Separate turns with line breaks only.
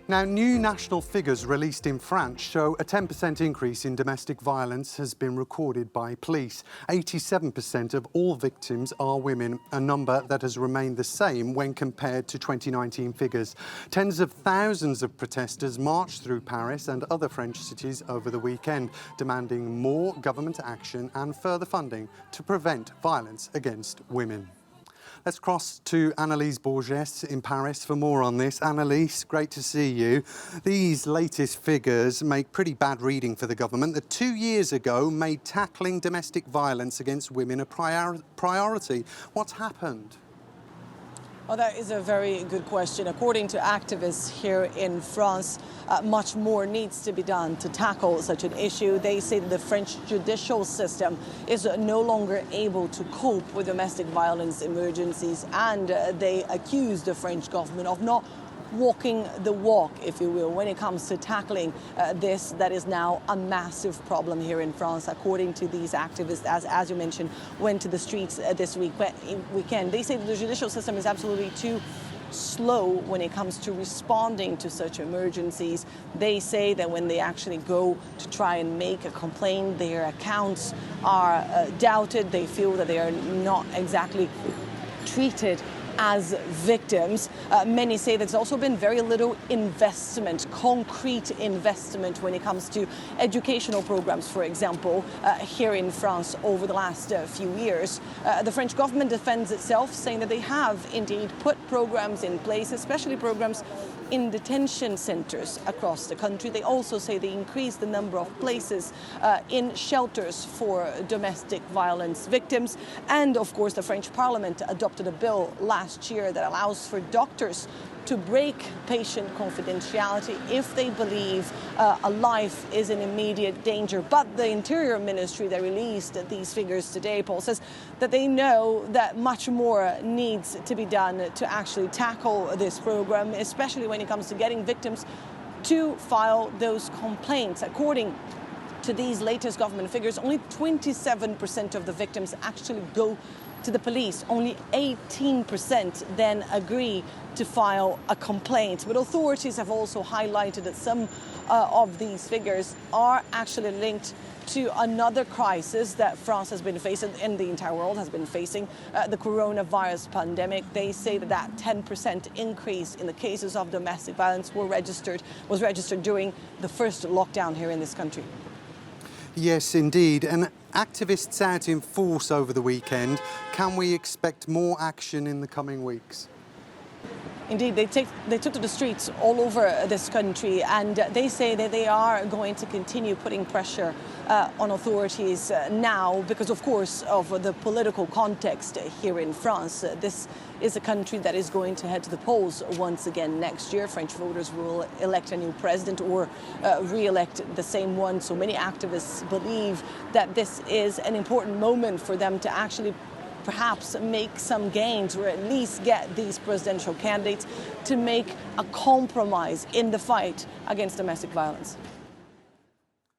Now, new national figures released in France show a 10% increase in domestic violence has been recorded by police. 87% of all victims are women, a number that has remained the same when compared to 2019 figures. Tens of thousands of protesters marched through Paris and other French cities over the weekend, demanding more government action and further funding to prevent violence against women. Let's cross to Annelise Borges in Paris for more on this. Annelise, great to see you. These latest figures make pretty bad reading for the government that 2 years ago made tackling domestic violence against women a priority. What's happened?
Well, that is a very good question. According to activists here in France, much more needs to be done to tackle such an issue. They say that the French judicial system is no longer able to cope with domestic violence emergencies, and they accuse the French government of not walking the walk, if you will, when it comes to tackling this that is now a massive problem here in France. According to these activists, as you mentioned, went to the streets this weekend. They say that the judicial system is absolutely too slow when it comes to responding to such emergencies. They say that when they actually go to try and make a complaint, their accounts are doubted. They feel that they are not exactly treated as victims. Many say there's also been very little investment, concrete investment when it comes to educational programs, for example, here in France over the last few years. The French government defends itself, saying that they have indeed put programs in place, especially programs in detention centers across the country. They also say they increased the number of places in shelters for domestic violence victims. And of course, the French Parliament adopted a bill last year that allows for doctors to break patient confidentiality if they believe a life is in immediate danger. But the Interior Ministry that released these figures today, Paul, says that they know that much more needs to be done to actually tackle this program, especially when it comes to getting victims to file those complaints. According to these latest government figures, only 27% of the victims actually go to the police. Only 18% then agree to file a complaint. But authorities have also highlighted that some of these figures are actually linked to another crisis that France has been facing and the entire world has been facing, the coronavirus pandemic. They say that that 10% increase in the cases of domestic violence was registered during the first lockdown here in this country.
Yes, indeed. And activists out in force over the weekend. Can we expect more action in the coming weeks?
Indeed, they took to the streets all over this country, and they say that they are going to continue putting pressure on authorities now because, of course, of the political context here in France. This is a country that is going to head to the polls once again next year. French voters will elect a new president or re-elect the same one. So many activists believe that this is an important moment for them to actually perhaps make some gains, or at least get these presidential candidates to make a compromise in the fight against domestic violence.